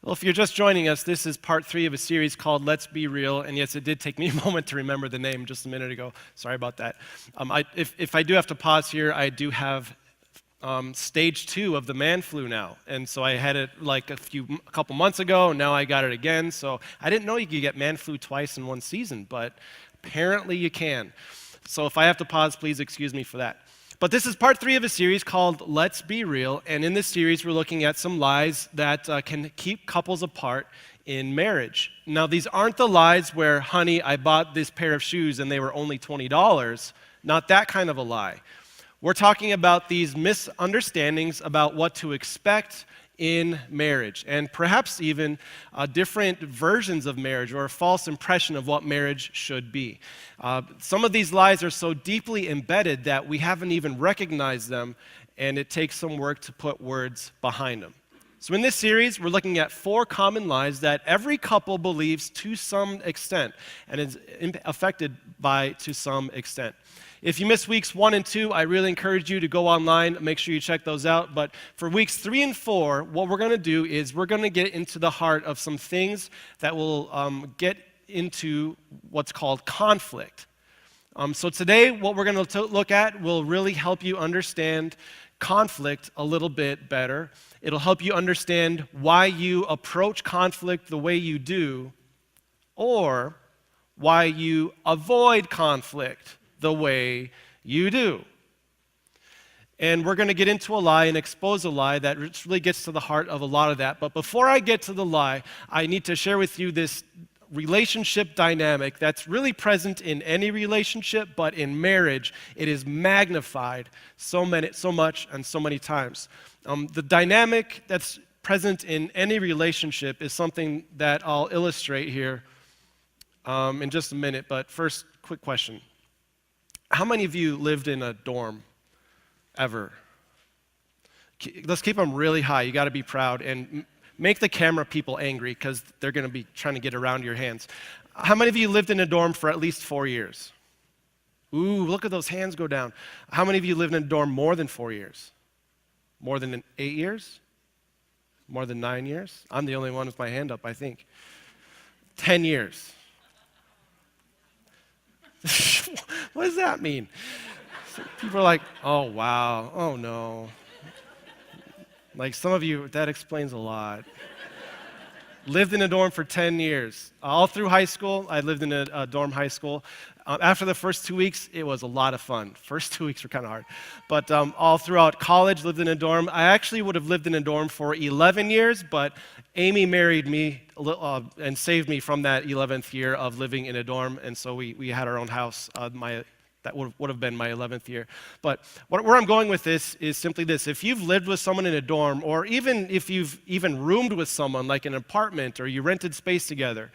Well, if you're just joining us, this is part 3 of a series called Let's Be Real. And yes, it did take me a moment to remember the name just a minute ago. Sorry about that. If I do have to pause here, I do have stage 2 of the man flu now. And so I had it like a couple months ago, and now I got it again. So I didn't know you could get man flu twice in one season, but apparently you can. So if I have to pause, please excuse me for that. But this is part 3 of a series called Let's Be Real, and in this series we're looking at some lies that can keep couples apart in marriage. Now these aren't the lies where, honey, I bought this pair of shoes and they were only $20, not that kind of a lie. We're talking about these misunderstandings about what to expect in marriage, and perhaps even different versions of marriage or a false impression of what marriage should be. Some of these lies are so deeply embedded that we haven't even recognized them, and it takes some work to put words behind them. So in this series, we're looking at 4 common lies that every couple believes to some extent and is affected by to some extent. If you missed weeks 1 and 2, I really encourage you to go online, make sure you check those out. But for weeks 3 and 4, what we're going to do is we're going to get into the heart of some things that will get into what's called conflict. So today, what we're going to look at will really help you understand conflict a little bit better. It'll help you understand why you approach conflict the way you do, or why you avoid conflict the way you do. And we're going to get into a lie and expose a lie that really gets to the heart of a lot of that. But before I get to the lie, I need to share with you this relationship dynamic that's really present in any relationship, but in marriage, it is magnified so much and so many times. The dynamic that's present in any relationship is something that I'll illustrate here in just a minute. But first, quick question. How many of you lived in a dorm ever? Let's keep them really high. You got to be proud and make the camera people angry because they're going to be trying to get around your hands. How many of you lived in a dorm for at least 4 years? Ooh, look at those hands go down. How many of you lived in a dorm more than 4 years? More than 8 years? More than 9 years? I'm the only one with my hand up, I think. 10 years. What does that mean? So people are like, oh, wow, oh, no. Like some of you, that explains a lot. Lived in a dorm for 10 years. All through high school, I lived in a dorm high school. After the first 2 weeks, it was a lot of fun. First 2 weeks were kind of hard. But all throughout college, lived in a dorm. I actually would have lived in a dorm for 11 years, but Amy married me and saved me from that 11th year of living in a dorm, and so we had our own house. That would have been my 11th year. But where I'm going with this is simply this. If you've lived with someone in a dorm, or even if you've even roomed with someone, like an apartment, or you rented space together,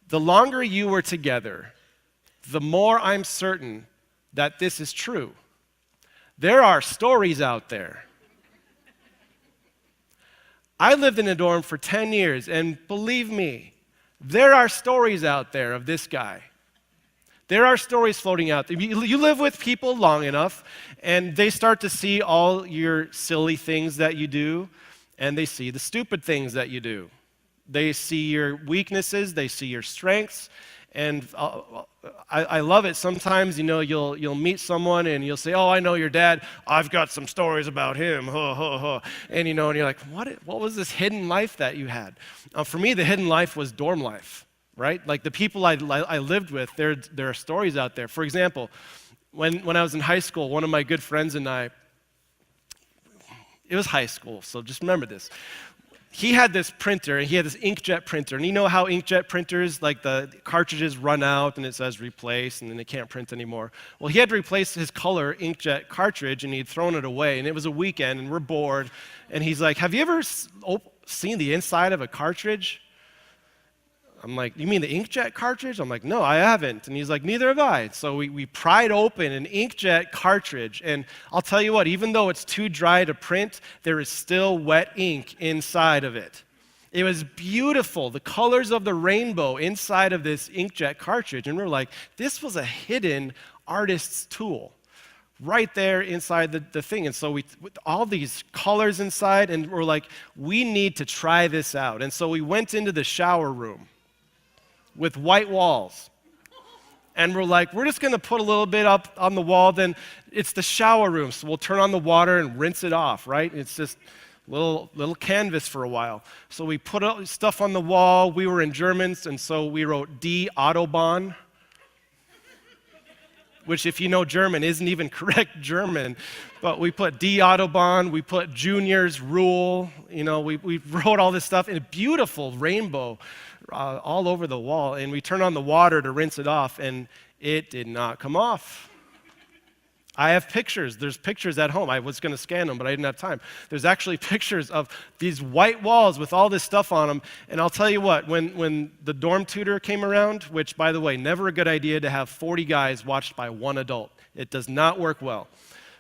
the longer you were together, the more I'm certain that this is true. There are stories out there. I lived in a dorm for 10 years, and believe me, there are stories out there of this guy. There are stories floating out there. You live with people long enough, and they start to see all your silly things that you do, and they see the stupid things that you do. They see your weaknesses, they see your strengths, and I love it. Sometimes, you'll meet someone and you'll say, oh, I know your dad. I've got some stories about him. And you're like, what was this hidden life that you had? For me, the hidden life was dorm life, right? Like the people I lived with, there are stories out there. For example, when I was in high school, one of my good friends and I, it was high school, so just remember this. He had this printer, and he had this inkjet printer. And you know how inkjet printers, like the cartridges run out and it says replace, and then they can't print anymore. Well, he had to replace his color inkjet cartridge, and he'd thrown it away. And it was a weekend, and we're bored. And he's like, have you ever seen the inside of a cartridge? I'm like, you mean the inkjet cartridge? I'm like, no, I haven't. And he's like, neither have I. So we pried open an inkjet cartridge. And I'll tell you what, even though it's too dry to print, there is still wet ink inside of it. It was beautiful, the colors of the rainbow inside of this inkjet cartridge. And we're like, this was a hidden artist's tool. right there inside the thing. And so with all these colors inside, and we're like, we need to try this out. And so we went into the shower room with white walls. And we're like, we're just going to put a little bit up on the wall. Then it's the shower room, so we'll turn on the water and rinse it off, right? It's just little canvas for a while. So we put stuff on the wall. We were in Germans, and so we wrote Die Autobahn, which, if you know German, isn't even correct German. But we put Die Autobahn, we put Junior's Rule, we wrote all this stuff in a beautiful rainbow all over the wall. And we turned on the water to rinse it off, and it did not come off. I have pictures. There's pictures at home. I was going to scan them, but I didn't have time. There's actually pictures of these white walls with all this stuff on them. And I'll tell you what, when the dorm tutor came around, which, by the way, never a good idea to have 40 guys watched by one adult. It does not work well.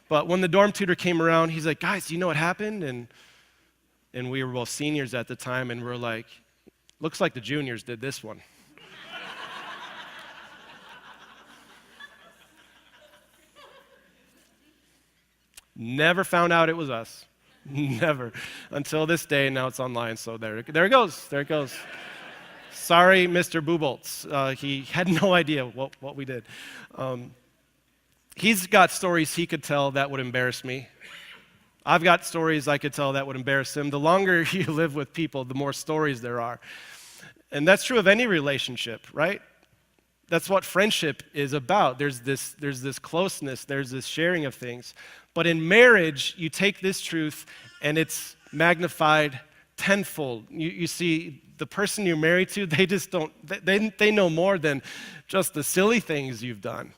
But when the dorm tutor came around, he's like, guys, do you know what happened? And we were both seniors at the time, and we're like, looks like the juniors did this one. Never found out it was us. Never. Until this day, now it's online, so there it goes. There it goes. Sorry, Mr. Booboltz. He had no idea what we did. He's got stories he could tell that would embarrass me. I've got stories I could tell that would embarrass him. The longer you live with people, the more stories there are. And that's true of any relationship, right? That's what friendship is about. There's this closeness, there's this sharing of things. But in marriage, you take this truth and it's magnified tenfold. You see, the person you're married to, they just don't, they know more than just the silly things you've done.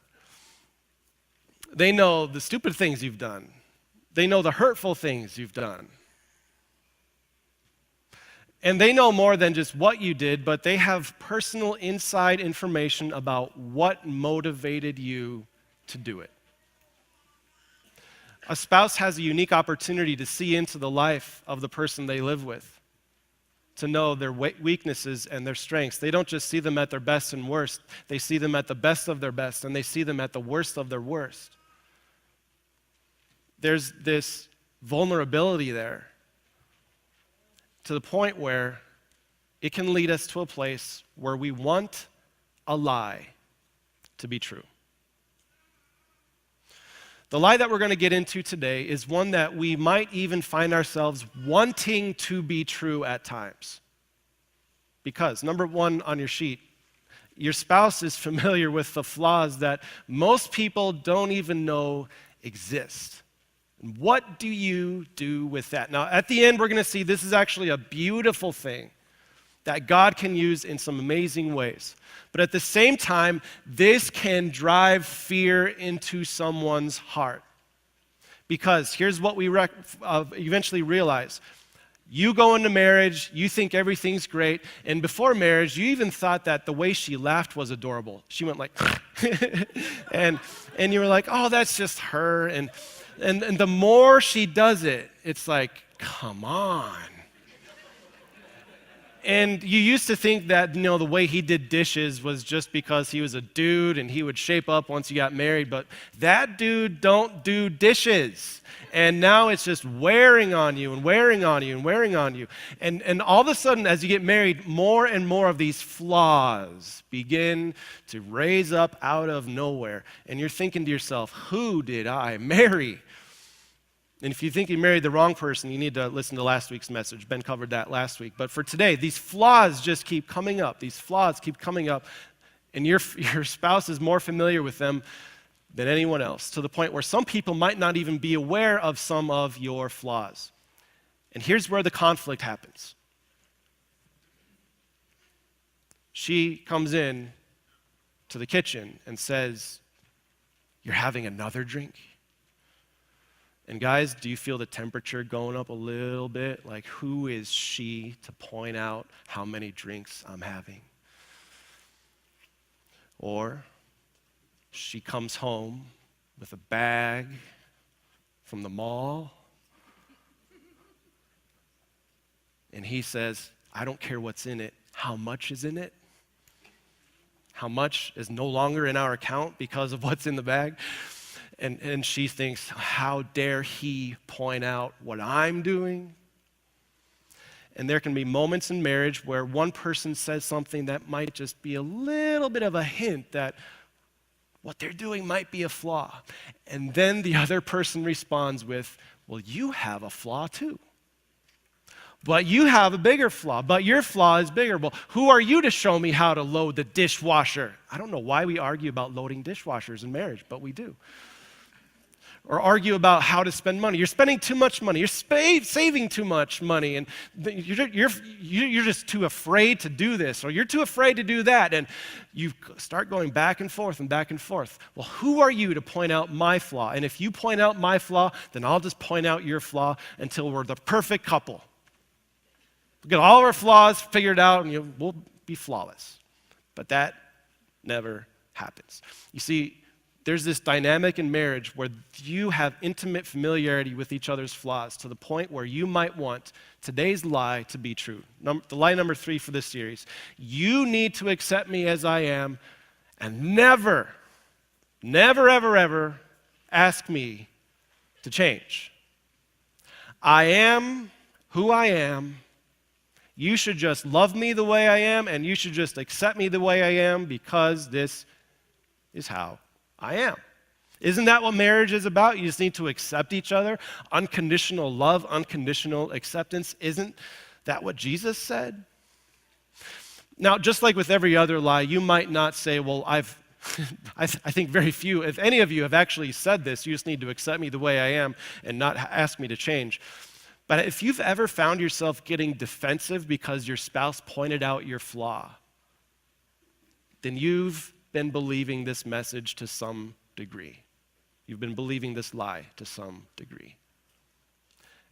They know the stupid things you've done. They know the hurtful things you've done. And they know more than just what you did, but they have personal inside information about what motivated you to do it. A spouse has a unique opportunity to see into the life of the person they live with, to know their weaknesses and their strengths. They don't just see them at their best and worst. They see them at the best of their best, and they see them at the worst of their worst. There's this vulnerability there to the point where it can lead us to a place where we want a lie to be true. The lie that we're going to get into today is one that we might even find ourselves wanting to be true at times. Because, number one on your sheet, your spouse is familiar with the flaws that most people don't even know exist. And what do you do with that? Now, at the end, we're going to see this is actually a beautiful thing that God can use in some amazing ways. But at the same time, this can drive fear into someone's heart. Because here's what we eventually realize. You go into marriage, you think everything's great, and before marriage, you even thought that the way she laughed was adorable. She went like, and you were like, oh, that's just her. And the more she does it, it's like, come on. And you used to think that, the way he did dishes was just because he was a dude and he would shape up once you got married, but that dude don't do dishes. And now it's just wearing on you and wearing on you and wearing on you. And all of a sudden, as you get married, more and more of these flaws begin to raise up out of nowhere. And you're thinking to yourself, who did I marry? And if you think you married the wrong person, you need to listen to last week's message. Ben covered that last week. But for today, these flaws just keep coming up. These flaws keep coming up. And your spouse is more familiar with them than anyone else, to the point where some people might not even be aware of some of your flaws. And here's where the conflict happens. She comes in to the kitchen and says, "You're having another drink?" And guys, do you feel the temperature going up a little bit? Like, who is she to point out how many drinks I'm having? Or she comes home with a bag from the mall, and he says, "I don't care what's in it. How much is in it? How much is no longer in our account because of what's in the bag?" And she thinks, how dare he point out what I'm doing? And there can be moments in marriage where one person says something that might just be a little bit of a hint that what they're doing might be a flaw. And then the other person responds with, well, you have a flaw too. But you have a bigger flaw, but your flaw is bigger. Well, who are you to show me how to load the dishwasher? I don't know why we argue about loading dishwashers in marriage, but we do. Or argue about how to spend money. You're spending too much money. You're saving too much money, and you're just too afraid to do this, or you're too afraid to do that, and you start going back and forth and back and forth. Well, who are you to point out my flaw? And if you point out my flaw, then I'll just point out your flaw until we're the perfect couple. We'll get all our flaws figured out, and we'll be flawless. But that never happens. You see, there's this dynamic in marriage where you have intimate familiarity with each other's flaws to the point where you might want today's lie to be true. The lie number 3 for this series. You need to accept me as I am and never, ever, ever ask me to change. I am who I am. You should just love me the way I am, and you should just accept me the way I am because this is how I am. Isn't that what marriage is about? You just need to accept each other. Unconditional love, unconditional acceptance. Isn't that what Jesus said? Now, just like with every other lie, you might not say, well, I think very few, if any of you have actually said this, you just need to accept me the way I am and not ask me to change. But if you've ever found yourself getting defensive because your spouse pointed out your flaw, then you've been believing this message to some degree. You've been believing this lie to some degree.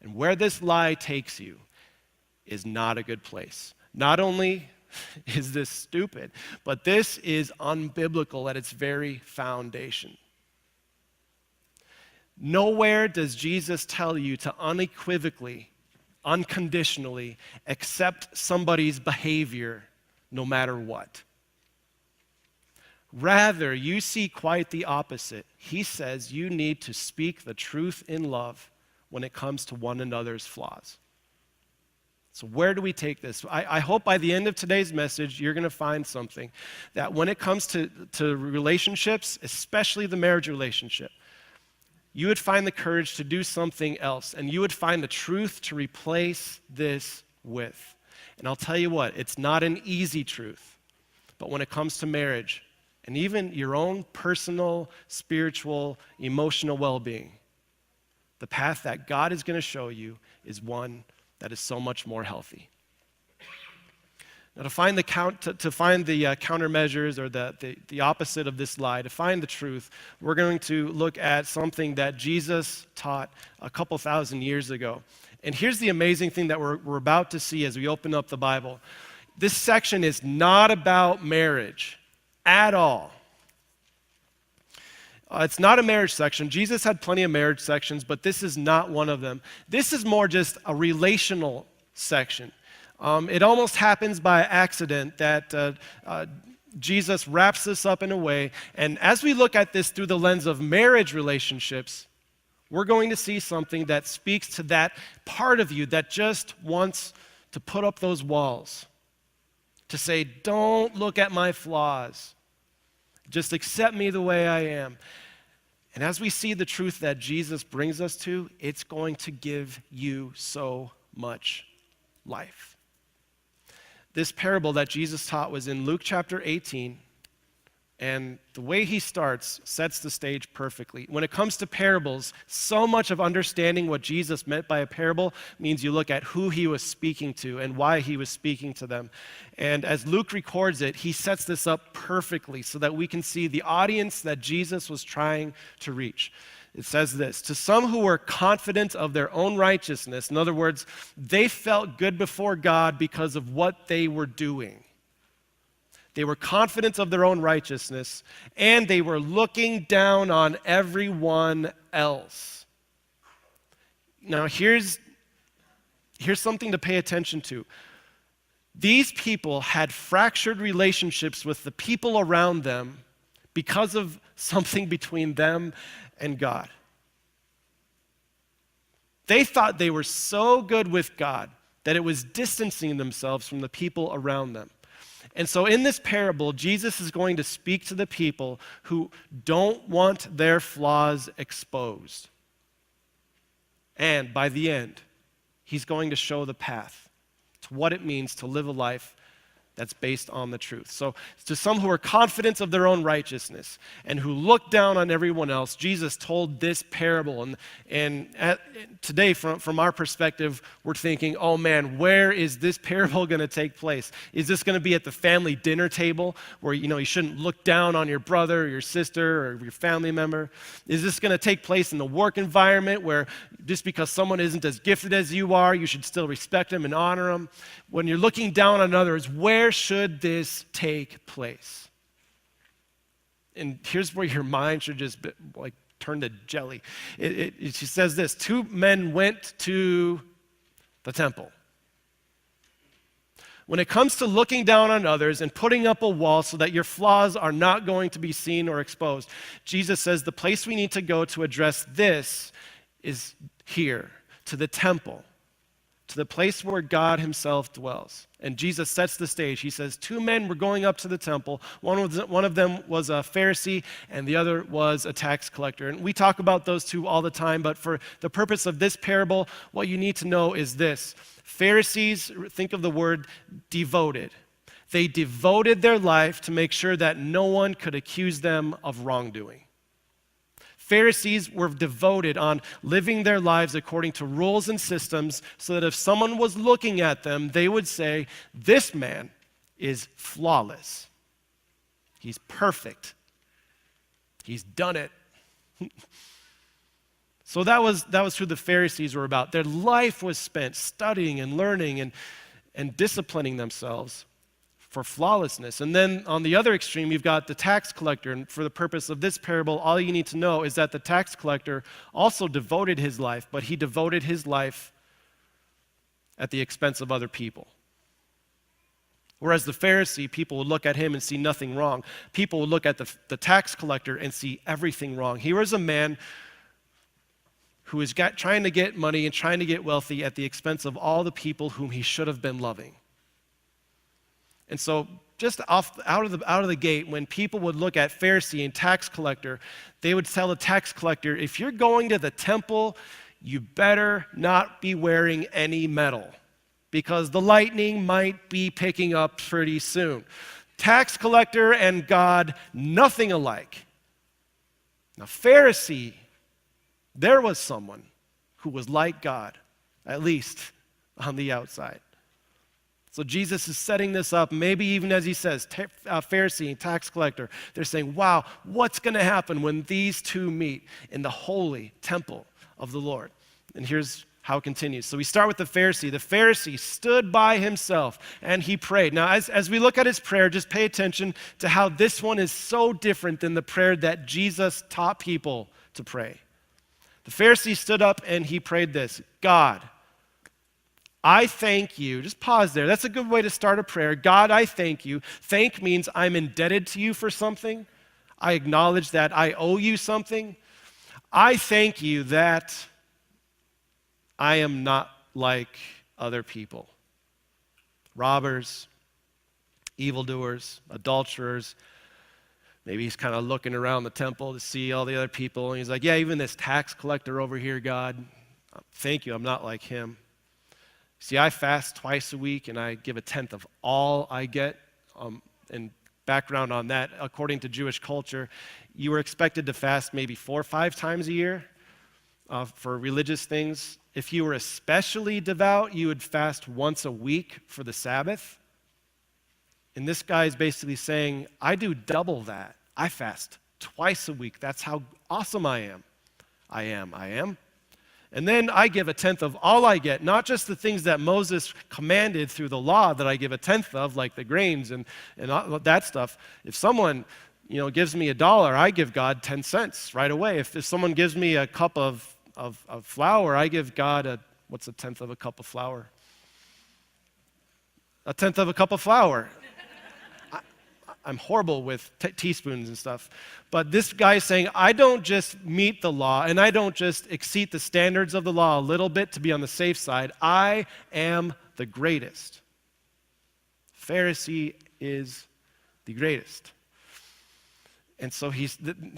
And where this lie takes you is not a good place. Not only is this stupid, but this is unbiblical at its very foundation. Nowhere does Jesus tell you to unequivocally, unconditionally accept somebody's behavior no matter what. Rather, you see quite the opposite. He says you need to speak the truth in love when it comes to one another's flaws. So where do we take this? I hope by the end of today's message, you're going to find something that when it comes to relationships, especially the marriage relationship, you would find the courage to do something else, and you would find the truth to replace this with. And I'll tell you what, it's not an easy truth, but when it comes to marriage, and even your own personal, spiritual, emotional well-being, the path that God is going to show you is one that is so much more healthy. Now, to find the countermeasures or the opposite of this lie, to find the truth, we're going to look at something that Jesus taught a couple thousand years ago. And here's the amazing thing that we're about to see as we open up the Bible. This section is not about marriage at all. It's not a marriage section. Jesus had plenty of marriage sections, but this is not one of them. This is more just a relational section. It almost happens by accident that Jesus wraps this up in a way, and as we look at this through the lens of marriage relationships, we're going to see something that speaks to that part of you that just wants to put up those walls, to say, don't look at my flaws. Just accept me the way I am. And as we see the truth that Jesus brings us to, it's going to give you so much life. This parable that Jesus taught was in Luke chapter 18, and the way he starts sets the stage perfectly. When it comes to parables, so much of understanding what Jesus meant by a parable means you look at who he was speaking to and why he was speaking to them. And as Luke records it, he sets this up perfectly so that we can see the audience that Jesus was trying to reach. It says this, to some who were confident of their own righteousness, in other words, they felt good before God because of what they were doing. They were confident of their own righteousness, and they were looking down on everyone else. Now, here's something to pay attention to. These people had fractured relationships with the people around them because of something between them and God. They thought they were so good with God that it was distancing themselves from the people around them. And so in this parable, Jesus is going to speak to the people who don't want their flaws exposed. And by the end, he's going to show the path to what it means to live a life that's based on the truth. So to some who are confident of their own righteousness and who look down on everyone else, Jesus told this parable. Today, from our perspective, we're thinking, oh man, where is this parable going to take place? Is this going to be at the family dinner table where you shouldn't look down on your brother or your sister or your family member? Is this going to take place in the work environment where just because someone isn't as gifted as you are, you should still respect them and honor them? When you're looking down on others, where should this take place? And here's where your mind should just turn to jelly. She says this: 2 men went to the temple. When it comes to looking down on others and putting up a wall so that your flaws are not going to be seen or exposed, Jesus says the place we need to go to address this is here, to the temple, to the place where God himself dwells. And Jesus sets the stage. He says 2 men were going up to the temple. One of them was a Pharisee, and the other was a tax collector. And we talk about those two all the time, but for the purpose of this parable, what you need to know is this. Pharisees, think of the word devoted. They devoted their life to make sure that no one could accuse them of wrongdoing. Pharisees were devoted on living their lives according to rules and systems so that if someone was looking at them, they would say, this man is flawless. He's perfect. He's done it. So that was who the Pharisees were about. Their life was spent studying and learning and disciplining themselves for flawlessness. And then on the other extreme, you've got the tax collector. And for the purpose of this parable, all you need to know is that the tax collector also devoted his life, but he devoted his life at the expense of other people. Whereas the Pharisee, people would look at him and see nothing wrong. People would look at the tax collector and see everything wrong. Here was a man who is trying to get money and trying to get wealthy at the expense of all the people whom he should have been loving. And so just out of the gate, when people would look at Pharisee and tax collector, they would tell the tax collector, if you're going to the temple, you better not be wearing any metal because the lightning might be picking up pretty soon. Tax collector and God, nothing alike. Now, Pharisee, there was someone who was like God, at least on the outside. So Jesus is setting this up, maybe even as he says, Pharisee and tax collector, they're saying, wow, what's going to happen when these two meet in the holy temple of the Lord? And here's how it continues. So we start with the Pharisee. The Pharisee stood by himself and he prayed. Now, as we look at his prayer, just pay attention to how this one is so different than the prayer that Jesus taught people to pray. The Pharisee stood up and he prayed this: God, I thank you. Just pause there. That's a good way to start a prayer. God, I thank you. Thank means I'm indebted to you for something. I acknowledge that I owe you something. I thank you that I am not like other people. Robbers, evildoers, adulterers. Maybe he's kind of looking around the temple to see all the other people, and he's like, yeah, even this tax collector over here, God, thank you, I'm not like him. See, I fast twice a week, and I give 1/10 of all I get. And background on that, according to Jewish culture, you were expected to fast maybe 4 or 5 times a year for religious things. If you were especially devout, you would fast once a week for the Sabbath. And this guy is basically saying, I do double that. I fast twice a week. That's how awesome I am. I am. And then I give 1/10 of all I get, not just the things that Moses commanded through the law that I give 1/10 of, like the grains and all that stuff. If someone gives me $1, I give God 10 cents right away. If someone gives me a cup of flour, I give God what's 1/10 of a cup of flour? 1/10 of a cup of flour. I'm horrible with teaspoons and stuff. But this guy is saying, I don't just meet the law and I don't just exceed the standards of the law a little bit to be on the safe side. I am the greatest. Pharisee is the greatest. And so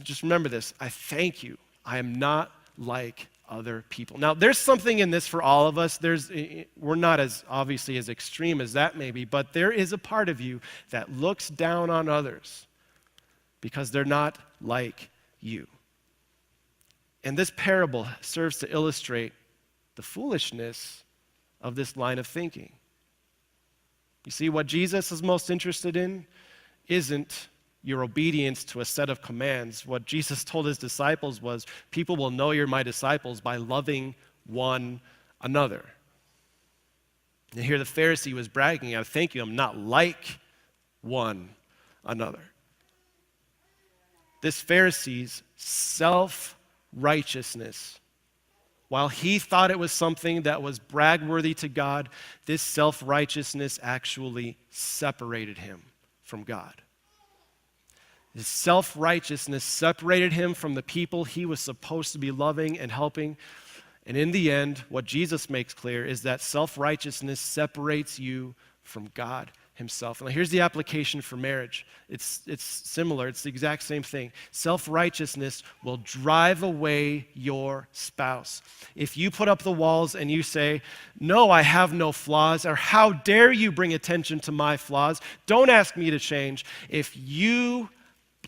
just remember this. I thank you. I am not like other people. Now, there's something in this for all of us. We're not as obviously as extreme as that may be, but there is a part of you that looks down on others because they're not like you. And this parable serves to illustrate the foolishness of this line of thinking. You see, what Jesus is most interested in isn't your obedience to a set of commands. What Jesus told his disciples was, people will know you're my disciples by loving one another. And here the Pharisee was bragging, I thank you, I'm not like one another. This Pharisee's self-righteousness, while he thought it was something that was brag-worthy to God, this self-righteousness actually separated him from God. His self-righteousness separated him from the people he was supposed to be loving and helping. And in the end, what Jesus makes clear is that self-righteousness separates you from God himself. Now here's the application for marriage. It's similar. It's the exact same thing. Self-righteousness will drive away your spouse. If you put up the walls and you say, no, I have no flaws, or how dare you bring attention to my flaws, don't ask me to change. If you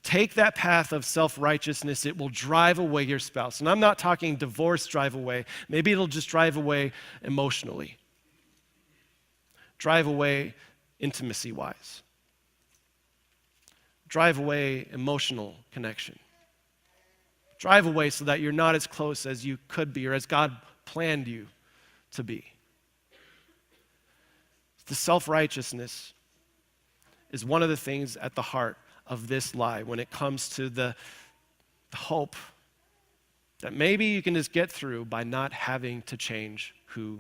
take that path of self-righteousness, it will drive away your spouse. And I'm not talking divorce drive away. Maybe it'll just drive away emotionally. Drive away intimacy-wise. Drive away emotional connection. Drive away so that you're not as close as you could be or as God planned you to be. The self-righteousness is one of the things at the heart of this lie when it comes to the hope that maybe you can just get through by not having to change who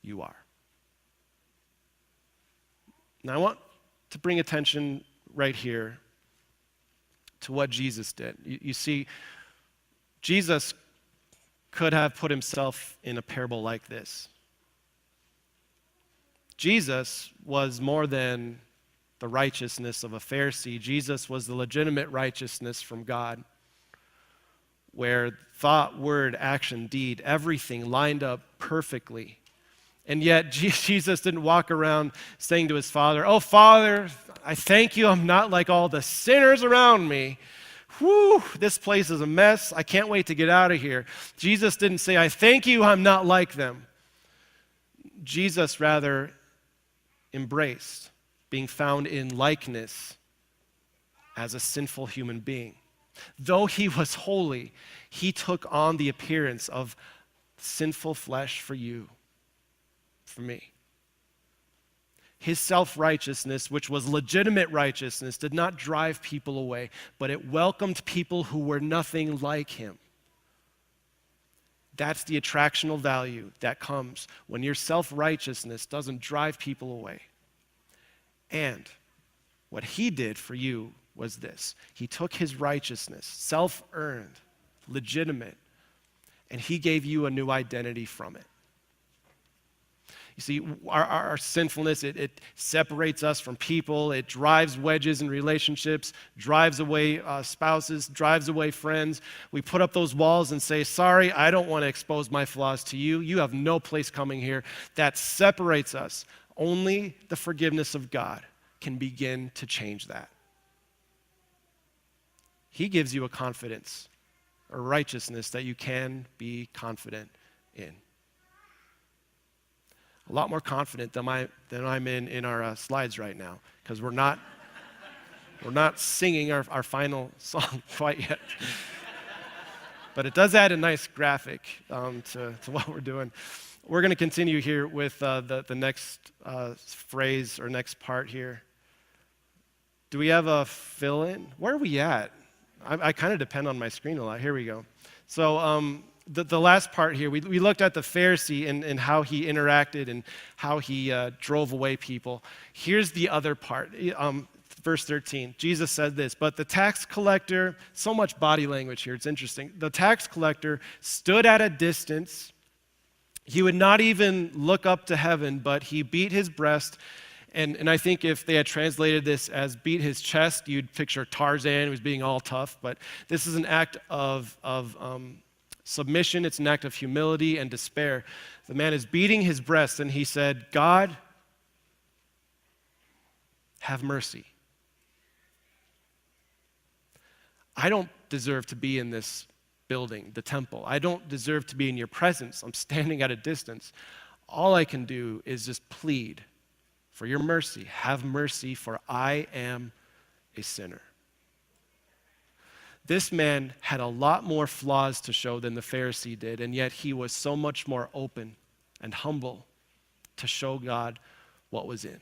you are. Now I want to bring attention right here to what Jesus did. You see, Jesus could have put himself in a parable like this. Jesus was more than the righteousness of a Pharisee. Jesus was the legitimate righteousness from God, where thought, word, action, deed, everything lined up perfectly. And yet Jesus didn't walk around saying to his Father, oh, Father, I thank you I'm not like all the sinners around me. Whew, this place is a mess. I can't wait to get out of here. Jesus didn't say, I thank you I'm not like them. Jesus rather embraced being found in likeness as a sinful human being. Though he was holy, he took on the appearance of sinful flesh for you, for me. His self-righteousness, which was legitimate righteousness, did not drive people away, but it welcomed people who were nothing like him. That's the attractional value that comes when your self-righteousness doesn't drive people away. And what he did for you was this. He took his righteousness, self-earned, legitimate, and he gave you a new identity from it. You see, our sinfulness, it separates us from people. It drives wedges in relationships, drives away spouses, drives away friends. We put up those walls and say, sorry, I don't want to expose my flaws to you. You have no place coming here. That separates us. Only the forgiveness of God can begin to change that. He gives you a confidence, a righteousness that you can be confident in. A lot more confident than I'm in our slides right now, because we're not singing our final song quite yet. But it does add a nice graphic to what we're doing. We're going to continue here with the next phrase or next part here. Do we have a fill-in? Where are we at? I kind of depend on my screen a lot. Here we go. So the last part here, we looked at the Pharisee and how he interacted and how he drove away people. Here's the other part. verse 13. Jesus said this, but the tax collector, so much body language here, it's interesting. The tax collector stood at a distance. He would not even look up to heaven, but he beat his breast. And I think if they had translated this as beat his chest, you'd picture Tarzan who was being all tough. But this is an act of submission. It's an act of humility and despair. The man is beating his breast, and he said, God, have mercy. I don't deserve to be in this building, the temple. I don't deserve to be in your presence. I'm standing at a distance. All I can do is just plead for your mercy. Have mercy, for I am a sinner. This man had a lot more flaws to show than the Pharisee did, and yet he was so much more open and humble to show God what was in.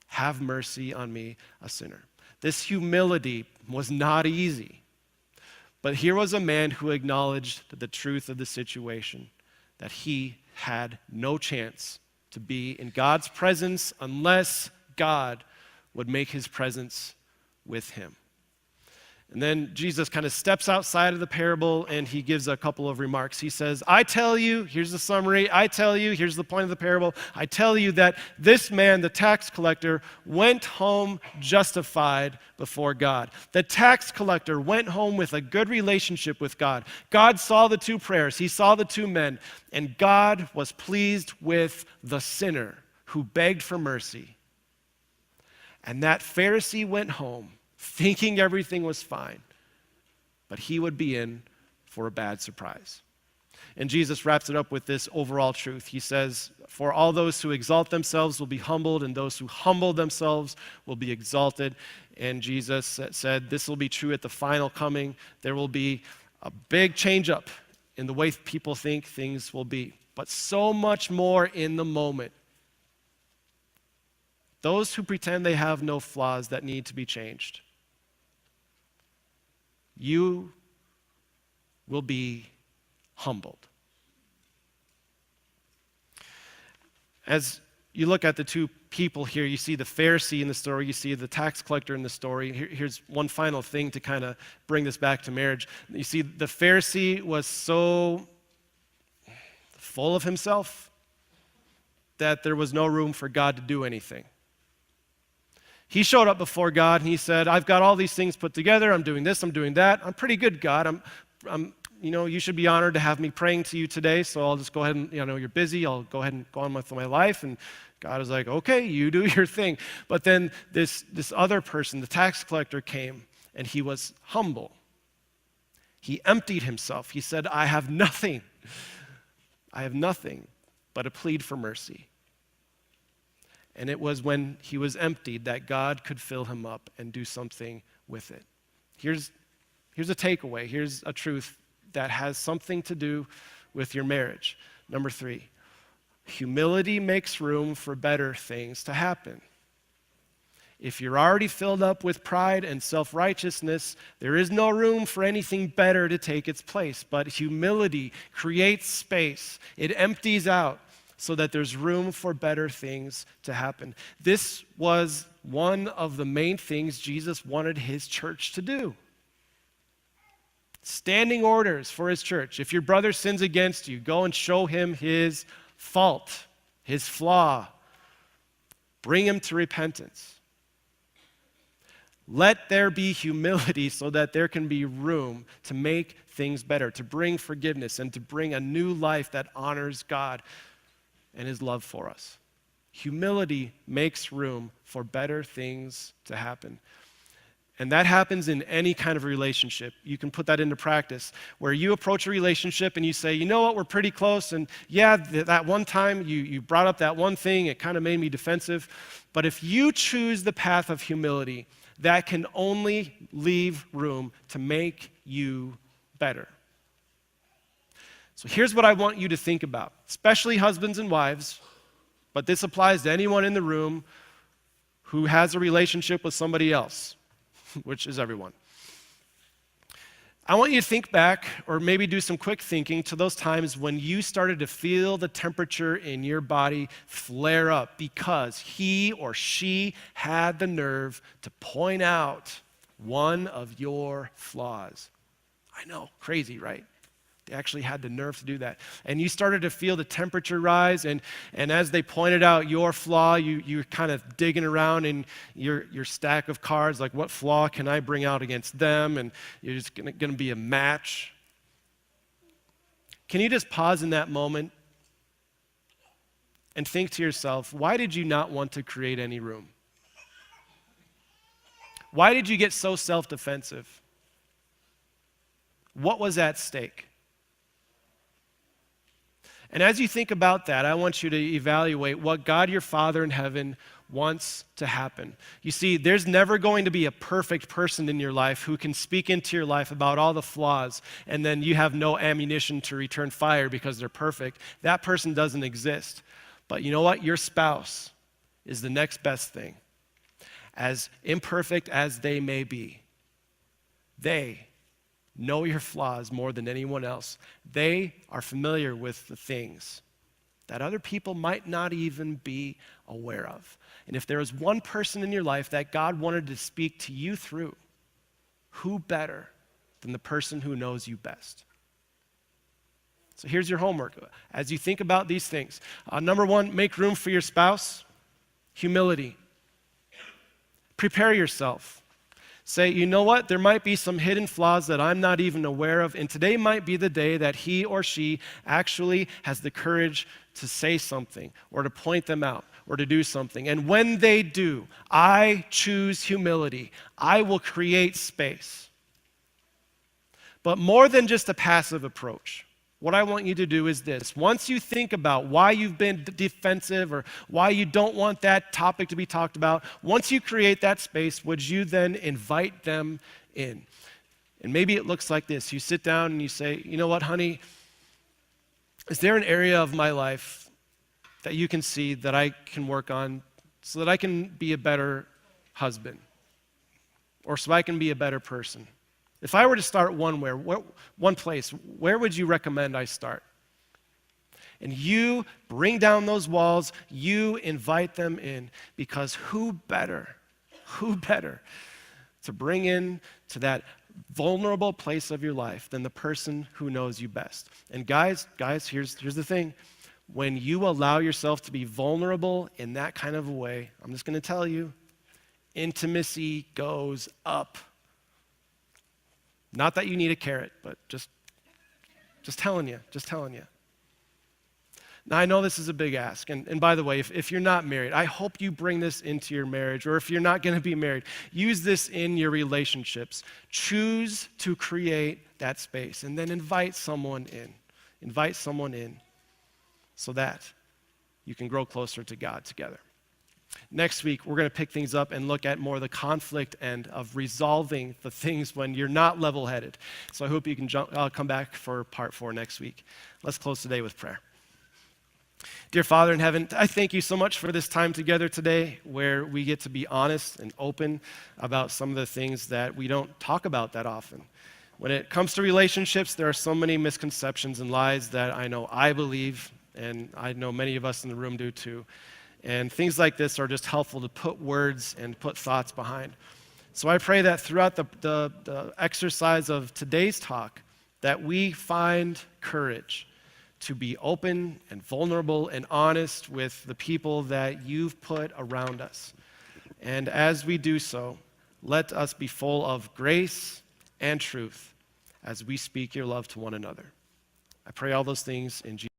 Have mercy on me, a sinner. This humility was not easy, but here was a man who acknowledged the truth of the situation, that he had no chance to be in God's presence unless God would make his presence with him. And then Jesus kind of steps outside of the parable and he gives a couple of remarks. He says, I tell you, here's the summary, I tell you, here's the point of the parable, I tell you that this man, the tax collector, went home justified before God. The tax collector went home with a good relationship with God. God saw the two prayers, he saw the two men, and God was pleased with the sinner who begged for mercy. And that Pharisee went home thinking everything was fine, but he would be in for a bad surprise. And Jesus wraps it up with this overall truth. He says, for all those who exalt themselves will be humbled, and those who humble themselves will be exalted. And Jesus said, this will be true at the final coming. There will be a big change up in the way people think things will be, but so much more in the moment. Those who pretend they have no flaws that need to be changed, you will be humbled. As you look at the two people here, you see the Pharisee in the story, you see the tax collector in the story. Here's one final thing to kind of bring this back to marriage. You see, the Pharisee was so full of himself that there was no room for God to do anything. He showed up before God and he said, I've got all these things put together. I'm doing this, I'm doing that. I'm pretty good, God. You should be honored to have me praying to you today. So I'll just go ahead and, you're busy. I'll go ahead and go on with my life. And God is like, okay, you do your thing. But then this other person, the tax collector, came and he was humble. He emptied himself. He said, I have nothing but a plea for mercy. And it was when he was emptied that God could fill him up and do something with it. Here's a takeaway. Here's a truth that has something to do with your marriage. Number 3, humility makes room for better things to happen. If you're already filled up with pride and self-righteousness, there is no room for anything better to take its place. But humility creates space. It empties out, so that there's room for better things to happen. This was one of the main things Jesus wanted his church to do. Standing orders for his church. If your brother sins against you, go and show him his fault, his flaw. Bring him to repentance. Let there be humility so that there can be room to make things better, to bring forgiveness, and to bring a new life that honors God and his love for us. Humility makes room for better things to happen. And that happens in any kind of relationship. You can put that into practice, where you approach a relationship and you say, you know what, we're pretty close, and yeah, that one time you brought up that one thing, it kind of made me defensive. But if you choose the path of humility, that can only leave room to make you better. So here's what I want you to think about, especially husbands and wives, but this applies to anyone in the room who has a relationship with somebody else, which is everyone. I want you to think back, or maybe do some quick thinking, to those times when you started to feel the temperature in your body flare up because he or she had the nerve to point out one of your flaws. I know, crazy, right? They actually had the nerve to do that. And you started to feel the temperature rise, and as they pointed out your flaw, you're kind of digging around in your stack of cards, like what flaw can I bring out against them, and you're just going to be a match. Can you just pause in that moment and think to yourself, why did you not want to create any room? Why did you get so self-defensive? What was at stake? And as you think about that, I want you to evaluate what God, your Father in heaven, wants to happen. You see, there's never going to be a perfect person in your life who can speak into your life about all the flaws, and then you have no ammunition to return fire because they're perfect. That person doesn't exist. But you know what? Your spouse is the next best thing. As imperfect as they may be, they know your flaws more than anyone else. They are familiar with the things that other people might not even be aware of. And if there is one person in your life that God wanted to speak to you through, who better than the person who knows you best? So here's your homework. As you think about these things, number one, make room for your spouse. Humility. Prepare yourself. Say, you know what? There might be some hidden flaws that I'm not even aware of, and today might be the day that he or she actually has the courage to say something or to point them out or to do something. And when they do, I choose humility. I will create space. But more than just a passive approach, what I want you to do is this. Once you think about why you've been defensive or why you don't want that topic to be talked about, once you create that space, would you then invite them in? And maybe it looks like this. You sit down and you say, you know what, honey, is there an area of my life that you can see that I can work on so that I can be a better husband or so I can be a better person? If I were to start one place, where would you recommend I start? And you bring down those walls, you invite them in, because who better to bring in to that vulnerable place of your life than the person who knows you best? And guys, here's the thing. When you allow yourself to be vulnerable in that kind of a way, I'm just going to tell you, intimacy goes up. Not that you need a carrot, but just telling you. Now, I know this is a big ask, and by the way, if you're not married, I hope you bring this into your marriage, or if you're not going to be married, use this in your relationships. Choose to create that space, and then invite someone in. Invite someone in so that you can grow closer to God together. Next week, we're going to pick things up and look at more the conflict end of resolving the things when you're not level-headed. So I hope you can come back for part 4 next week. Let's close today with prayer. Dear Father in heaven, I thank you so much for this time together today where we get to be honest and open about some of the things that we don't talk about that often. When it comes to relationships, there are so many misconceptions and lies that I know I believe, and I know many of us in the room do too. And things like this are just helpful to put words and put thoughts behind. So I pray that throughout the exercise of today's talk, that we find courage to be open and vulnerable and honest with the people that you've put around us. And as we do so, let us be full of grace and truth as we speak your love to one another. I pray all those things in Jesus' name.